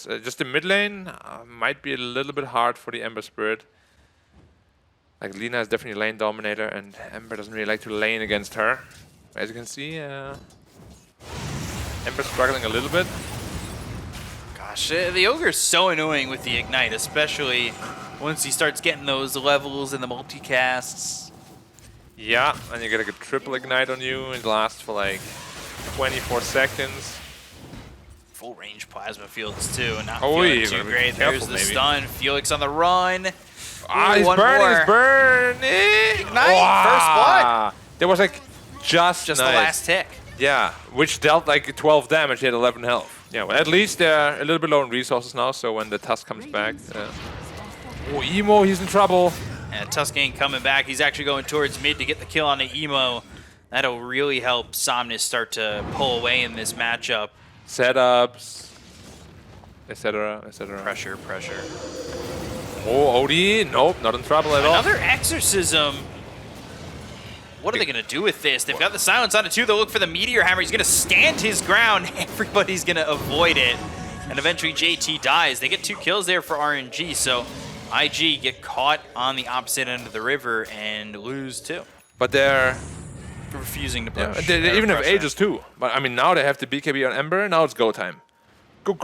It's just the mid lane might be a little bit hard for the Ember Spirit. Like Lina is definitely a lane dominator, and Ember doesn't really like to lane against her. As you can see, Ember's struggling a little bit. Gosh, the Ogre's so annoying with the Ignite, especially once he starts getting those levels and the multicasts. Yeah, and you get like a triple Ignite on you, and it lasts for like 24 seconds. Full range plasma fields too, and not Oh, feeling too great. There's the stun. Felix on the run. Ah, he's burning, he's burning! Ignite, first blood! There was like just the last tick. Yeah, which dealt like 12 damage, he had 11 health. Yeah, well, at least they're a little bit low on resources now, so when the Tusk comes back... oh, Emo, he's in trouble. And Tusk ain't coming back. He's actually going towards mid to get the kill on the Emo. That'll really help Somnus start to pull away in this matchup. Setups, etc., etc. Pressure. Oh, OD, nope, not in trouble at all. Another Exorcism. What are they going to do with this? They've got the silence on it too. They'll look for the Meteor Hammer. He's going to stand his ground. Everybody's going to avoid it. And eventually JT dies. They get 2 kills there for RNG, so IG get caught on the opposite end of the river and lose too. But they're refusing to push. Yeah, they even have Aegis too. But I mean, now they have the BKB on Ember. Now it's go time. Go.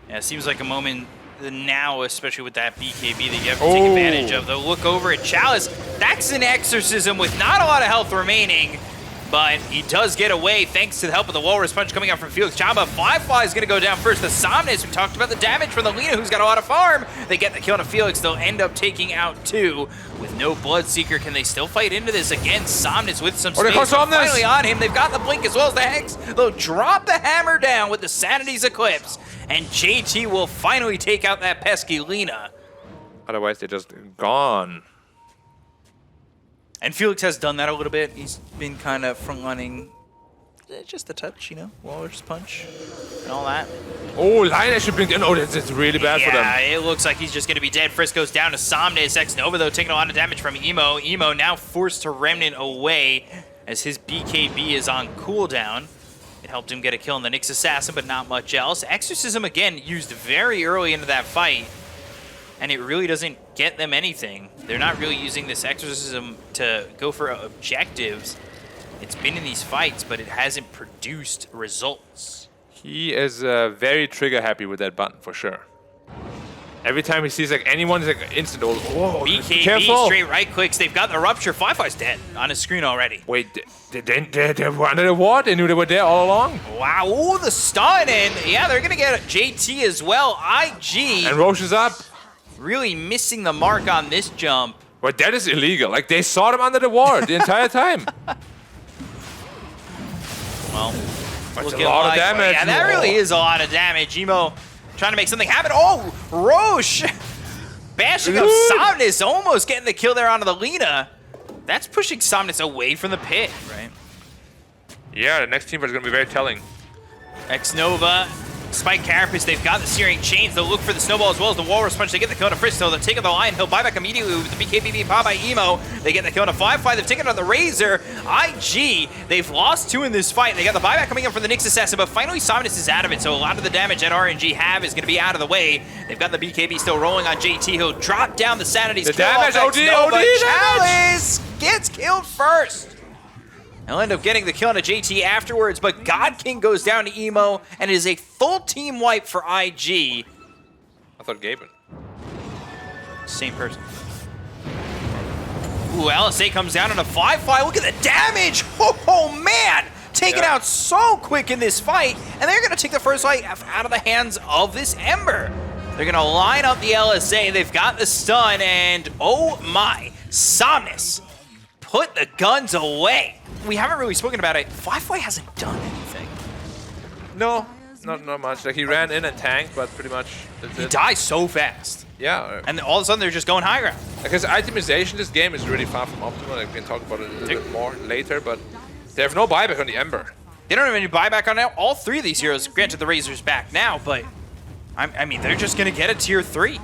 Yeah, it seems like a moment now, especially with that BKB that you have to take advantage of. They'll look over at Chalice. That's an Exorcism with not a lot of health remaining, but he does get away thanks to the help of the Walrus Punch coming out from Felix Chamba. Firefly is going to go down first. The Somnus, we talked about the damage from the Lina, who's got a lot of farm. They get the kill on Felix. They'll end up taking out 2 with no Bloodseeker. Can they still fight into this? Again, Somnus with some space. Finally on him. They've got the Blink as well as the Hex. They'll drop the hammer down with the Sanity's Eclipse. And JT will finally take out that pesky Lina. Otherwise, they're just gone. And Felix has done that a little bit. He's been kind of front-running just a touch, you know, Walrus Punch and all that. Oh, Line should bring in. Oh, that's really bad for them. Yeah, it looks like he's just going to be dead. Frisco's down to Somnus. X-Nova, though, taking a lot of damage from Emo. Emo now forced to Remnant away as his BKB is on cooldown. It helped him get a kill on the Nyx Assassin, but not much else. Exorcism, again, used very early into that fight, and it really doesn't get them anything. They're not really using this Exorcism to go for objectives. It's been in these fights, but it hasn't produced results. He is very trigger happy with that button, for sure. Every time he sees like anyone, he's like instant. Whoa, BKB straight right clicks. They've got the Rupture. Firefly's dead on his screen already. Wait, they were under the ward? They knew they were there all along? Wow, ooh, the stun, and yeah, they're gonna get JT as well. IG. And Roche is up. Really missing the mark on this jump. But that is illegal. Like, they saw them under the ward the entire time. Well, that's a lot of damage. Yeah, that really is a lot of damage. Emo trying to make something happen. Oh, Roche bashing up Somnus, almost getting the kill there onto the Lina. That's pushing Somnus away from the pit, right? Yeah, the next team is going to be very telling. X-Nova, Spike Carapace, they've got the Searing Chains. They'll look for the Snowball as well as the Walrus Punch. They get the kill on Fristo. They'll take out the Lion. He'll buy back immediately with the BKB being powered by Emo. They get the kill on Firefly. They've taken out the Razor. IG, they've lost 2 in this fight. They got the buyback coming in from the Nyx Assassin, but finally Somnus is out of it, so a lot of the damage that RNG have is going to be out of the way. They've got the BKB still rolling on JT. He'll drop down the Sanity's the damage, OD Chalice gets killed first. He'll end up getting the kill on a JT afterwards, but God King goes down to Emo, and it is a full team wipe for IG. I thought Gaben. Same person. Ooh, LSA comes down on a Firefly. Look at the damage! Oh man! Taken out so quick in this fight, and they're going to take the first fight out of the hands of this Ember. They're going to line up the LSA. They've got the stun, and oh my, Somnus put the guns away. We haven't really spoken about it. Firefly hasn't done anything. No, not much. Like, he ran in and tanked, but pretty much that's it. He dies so fast. Yeah. And all of a sudden, they're just going high ground. Because itemization this game is really far from optimal. Like, we can talk about it a little bit more later, but they have no buyback on the Ember. They don't have any buyback on now. All 3 of these heroes, granted the Razor's back now, but I mean, they're just going to get a tier 3.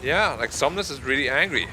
Yeah, like, Somnus is really angry.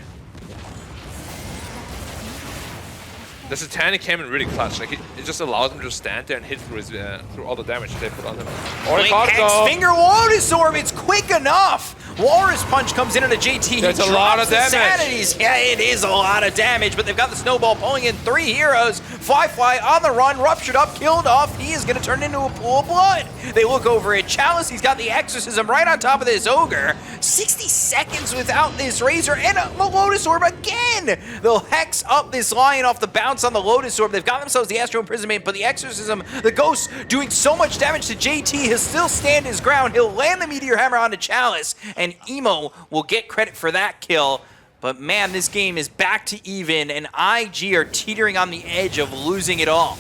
The Satanic came in really clutch. Like, it just allows him to stand there and hit through his through all the damage they put on him. Blink Hex, Finger Lotus Orb, it's quick enough! Walrus Punch comes in on a JT. That's he a lot of damage. Sanities. Yeah, it is a lot of damage, but they've got the Snowball pulling in 3 heroes. Fly on the run, ruptured up, killed off. He is going to turn into a pool of blood. They look over at Chalice. He's got the Exorcism right on top of this Ogre. 60 seconds without this Razor and a Lotus Orb again. They'll Hex up this Lion off the bounce on the Lotus Orb. They've got themselves the Astral Imprisonment, but the Exorcism, the Ghost, doing so much damage to JT, he'll still stand his ground. He'll land the Meteor Hammer onto Chalice, and Emo will get credit for that kill. But man, this game is back to even, and IG are teetering on the edge of losing it all.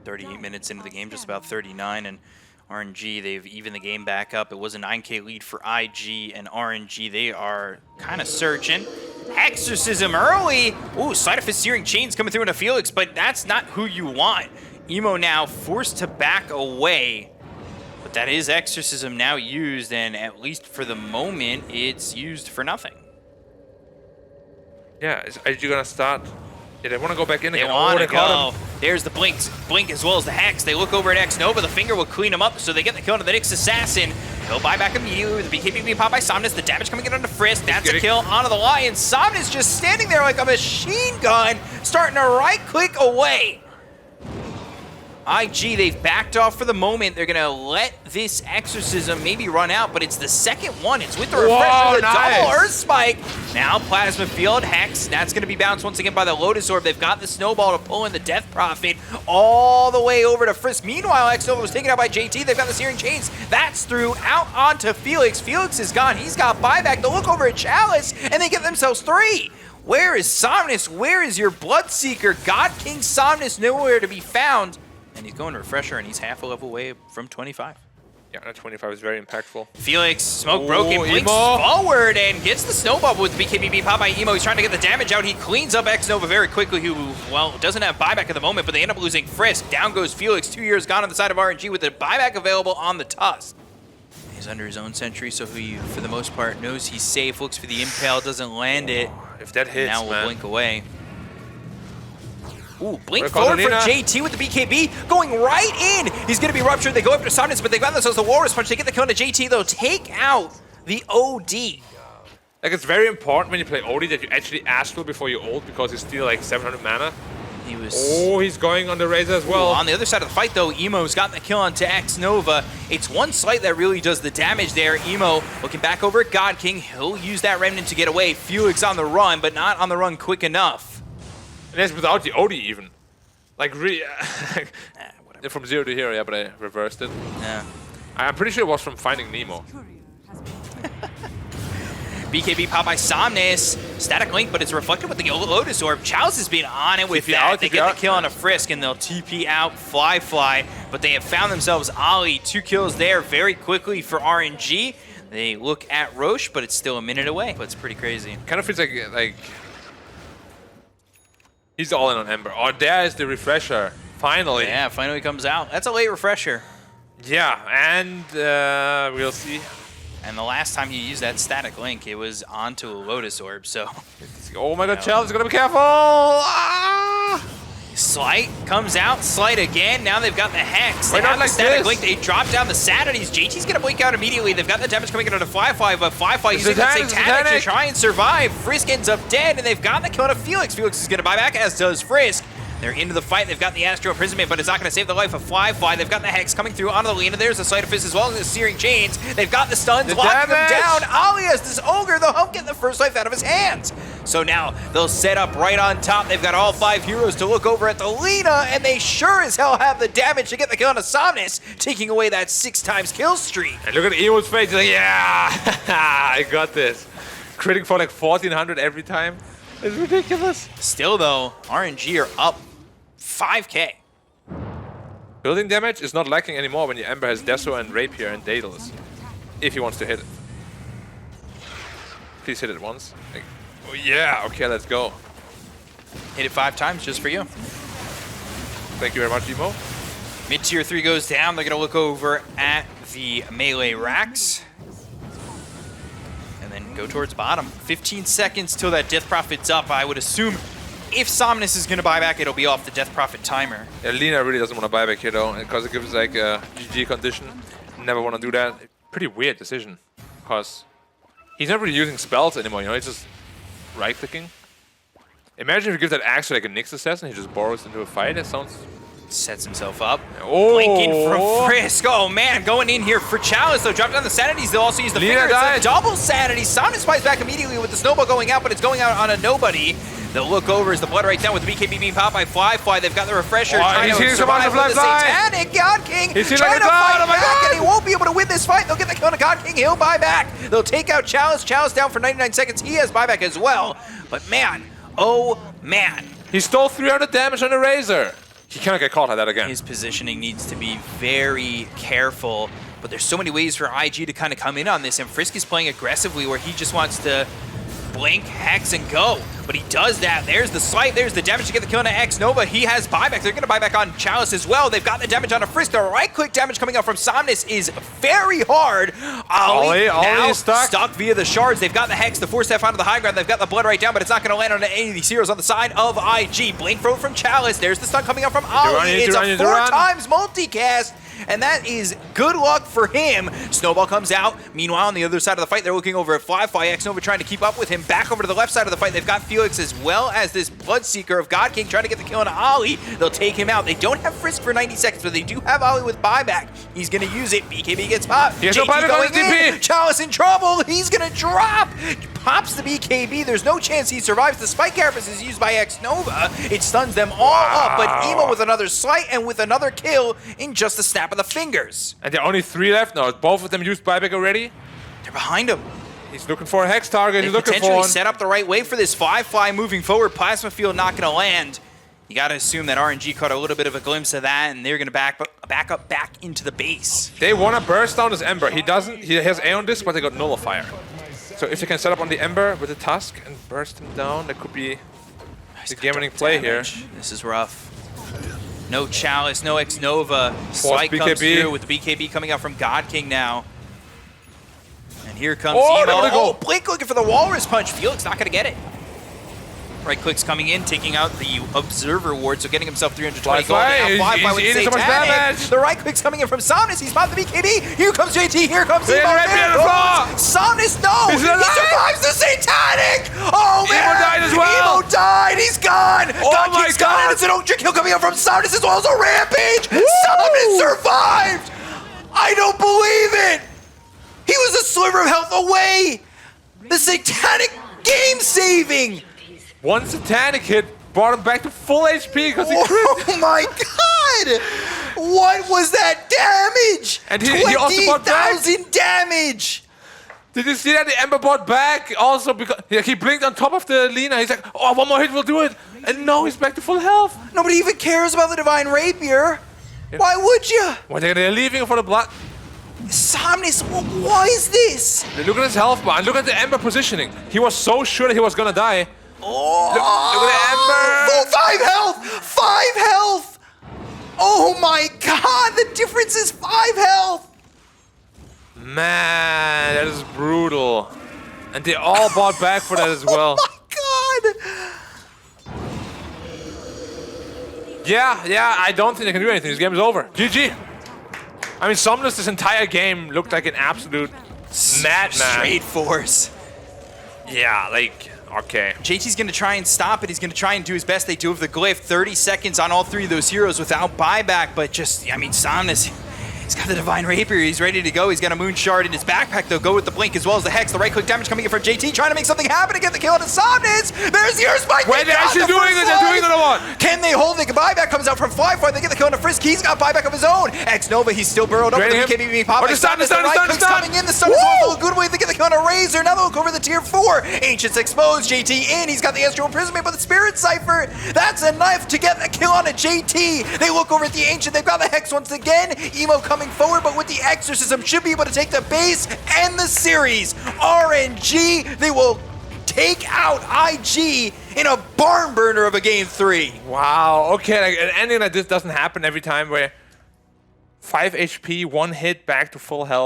38 minutes into the game, just about 39, and RNG, they've evened the game back up. It was a 9K lead for IG, and RNG, they are kind of searching. Exorcism early. Ooh, Sleight of Fist Searing Chains coming through into Felix, but that's not who you want. Emo now forced to back away. But that is Exorcism now used, and at least for the moment, it's used for nothing. Yeah, is IG gonna start? Yeah, they want to go back in again. They want to go. There's the Blink as well as the Hex. They look over at X-Nova. The Finger will clean him up, so they get the kill into the Nyx Assassin. He'll buy back immediately with the BKB being popped by Somnus. The damage coming in onto Frisk. That's a kill onto the Lion. Somnus just standing there like a machine gun, starting to right-click away. IG, they've backed off for the moment. They're going to let this Exorcism maybe run out, but it's the second one. It's with the refresher, the double Earth Spike. Now Plasma Field, Hex. That's going to be bounced once again by the Lotus Orb. They've got the Snowball to pull in the Death Prophet all the way over to Frisk. Meanwhile, X-Nova was taken out by JT. They've got the Searing Chains. That's through out onto Felix. Felix is gone. He's got buyback. They look over at Chalice, and they get themselves 3. Where is Somnus? Where is your Bloodseeker? God King Somnus nowhere to be found. And he's going to Refresher, and he's half a level away from 25. Yeah, that 25 is very impactful. Felix, smoke broken, blinks forward, and gets the Snowball with the BKB pop by Emo. He's trying to get the damage out. He cleans up X-Nova very quickly, who, well, doesn't have buyback at the moment, but they end up losing Frisk. Down goes Felix, 2 years gone on the side of RNG with the buyback available on the Tusk. He's under his own sentry, so he, for the most part, knows he's safe. Looks for the Impale, doesn't land it. If that hits, now we'll blink away. Ooh, blink We're forward for JT with the BKB, going right in. He's going to be ruptured. They go after Somnus, but they got themselves the Walrus Punch. They get the kill on JT, though. Take out the OD. Like, it's very important when you play OD that you actually Astral before you ult, because he's still like 700 mana. He was... Oh, he's going on the Razor as well. Ooh, on the other side of the fight, though, Emo's got the kill onto X-Nova. It's one Slight that really does the damage there. Emo looking back over at God King. He'll use that Remnant to get away. Felix on the run, but not on the run quick enough. And that's without the OD even. Like, really, from 0 to hero, yeah, but I reversed it. Yeah. I'm pretty sure it was from Finding Nemo. BKB pop by Somnus. Static Link, but it's reflected with the Lotus Orb. Chalice has been on it with that. They get the kill on a Frisk, and they'll TP out Fly. But they have found themselves Ollie. 2 kills there very quickly for RNG. They look at Roche, but it's still a minute away. But it's pretty crazy. Kind of feels like he's all in on Ember. Oh, there is the Refresher. Finally. Yeah, finally comes out. That's a late Refresher. Yeah, and we'll see. And the last time he used that Static Link, it was onto a Lotus Orb, so... Oh my god, Chalice is gonna be careful! Ah! Slight comes out, Slight again. Now they've got the Hex. They Why have not the Static Link. They drop down the Sanities. JT's gonna blink out immediately. They've got the damage coming in onto Fly, but Fly using that Satanic to try and survive. Frisk ends up dead, and they've got the kill to Felix. Felix is gonna buy back, as does Frisk. They're into the fight. They've got the Astral Imprisonment, but it's not going to save the life of Fly. They've got the Hex coming through onto the Lena. There's the Sleight of Fist as well as the Searing Chains. They've got the stuns, locking them down. Alias, this Ogre, the Hump getting the first life out of his hands. So now they'll set up right on top. They've got all 5 heroes to look over at the Lena, and they sure as hell have the damage to get the kill on Somnus, taking away that 6 times kill streak. And look at Emo's face. He's like, yeah, I got this. Critting for like 1400 every time. It's ridiculous. Still, though, RNG are up 5K. Building damage is not lacking anymore when your Ember has Deso and Rapier and Daedalus. If he wants to hit it. Please hit it once. Like, oh yeah, okay, let's go. Hit it 5 times just for you. Thank you very much, Emo. Mid-tier 3 goes down. They're going to look over at the melee racks. And then go towards bottom. 15 seconds till that Death Prophet's up. I would assume if Somnus is going to buy back, it'll be off the Death Prophet timer. Yeah, Lina really doesn't want to buy back here though, because it gives like a GG condition. Never want to do that. Pretty weird decision, because he's not really using spells anymore, you know, he's just right-clicking. Imagine if you give that axe to like a Nyx assassin, he just borrows into a fight. That sounds... Sets himself up. Oh. Blinking from Frisk. Oh man, going in here for Chalice though. Drop down the sanities. They'll also use the Lina fingers. died. Double sanity. Somnus fights back immediately with the snowball going out, but it's going out on a nobody. They'll look over as the blood right down with the BKB being popped by Fly. They've got the refresher trying to survive with the Satanic. God King trying to fight back, and he won't be able to win this fight. They'll get the kill on God King. He'll buy back. They'll take out Chalice. Chalice down for 99 seconds. He has buyback as well. But man, oh man. He stole 300 damage on the Razor. He cannot get caught like that again. His positioning needs to be very careful, but there's so many ways for IG to kind of come in on this, and Frisk is playing aggressively where he just wants to blink, hex, and go. But he does that. There's the slight, there's the damage to get the kill on X Nova. He has buyback. They're going to buy back on Chalice as well. They've got the damage on a Frisk. The right-click damage coming out from Somnus is very hard. Ollie now is stuck via the shards. They've got the hex, the force step onto the high ground. They've got the blood right down, but it's not going to land on any of these heroes on the side of IG. Blink throw from Chalice. There's the stun coming out from Ollie. It's a 4 times multicast. And that is good luck for him. Snowball comes out. Meanwhile, on the other side of the fight, they're looking over at Fly. X Nova trying to keep up with him. Back over to the left side of the fight, they've got Felix as well as this Bloodseeker of God King trying to get the kill on Ollie. They'll take him out. They don't have Frisk for 90 seconds, but they do have Ollie with buyback. He's going to use it. BKB gets popped. He has no buyback on his DP. Chalice in trouble. He's going to drop. Pops the BKB. There's no chance he survives. The Spike Carapace is used by X Nova. It stuns them all up, but Emo with another slight and with another kill in just a snap of the fingers. And there are only 3 left now. Both of them used buyback already. They're behind him. He's looking for a hex target. He's looking for potentially one. set up the right way for this Fly moving forward. Plasma Field not going to land. You got to assume that RNG caught a little bit of a glimpse of that, and they're going to back up into the base. They want to burst down this Ember. He doesn't. He has Aeon Disc, but they got Nullifier. So if they can set up on the Ember with the Tusk and burst him down, that could be the game-winning play here. This is rough. No Chalice, no X Nova. Slight comes through with the BKB coming out from God King now. And here comes Emo. Oh, Blink looking for the Walrus Punch. Felix not going to get it. Right click's coming in, taking out the Observer Ward, so getting himself 320 gold. Now Fly with Satanic. The right click's coming in from Somnus. He's popped the BKB. Here comes JT. Here comes Emo. Somnus, no! He survives the Satanic! Oh man! Emo died as well. Emo died. He's gone. Oh my God! And it's an Ultra kill coming out from Somnus as well as a Rampage. Somnus survived. I don't believe it. He was a sliver of health away. The Satanic game saving. One Satanic hit brought him back to full HP because he crit. Oh my God! What was that damage? And he also bought back 20,000 damage. Did you see that? The Ember bought back also because he blinked on top of the Lina. He's like, oh, one more hit will do it. And now he's back to full health. Nobody even cares about the Divine Rapier. Yeah. Why would you? Well, they're leaving for the blood. Somnus, why is this? Look at his health bar and look at the Ember positioning. He was so sure that he was gonna die. Oh, look at the Ember! Full 5 health! 5 health! Oh my God, the difference is 5 health! Man, that is brutal. And they all bought back for that as well. Oh my God! Yeah, I don't think they can do anything. This game is over. GG. I mean, Somnus this entire game looked like an absolute madman. Straight force. Yeah, like... Okay. JT's going to try and stop it. He's going to try and do his best. They do have the glyph. 30 seconds on all 3 of those heroes without buyback, but just, I mean, Somnus, he's got the Divine Rapier. He's ready to go. He's got a Moon Shard in his backpack. They'll go with the Blink as well as the Hex. The right-click damage coming in from JT, trying to make something happen to get the kill on Somnus. There's your Spike. Wait, they're actually doing it. They're doing it or what? Can they hold it? Buyback comes out from Fly. They get the kill on Frisk. He's got buyback of his own. X Nova, he's still burrowed over. The BKB being popped. The stun, coming in. The stun is also a good way to get the kill on a Razor. Now they'll look over the tier 4. Ancient's exposed. JT in. He's got the Astral Imprisonment, but the Spirit Cipher. That's enough to get the kill on a JT. They look over at the Ancient. They've got the Hex once again. Emo coming forward, but with the Exorcism should be able to take the base and the series. RNG, they will take out IG in a barn burner of a game 3. Wow, okay, like, an ending like this doesn't happen every time where 5 HP, 1 hit, back to full health.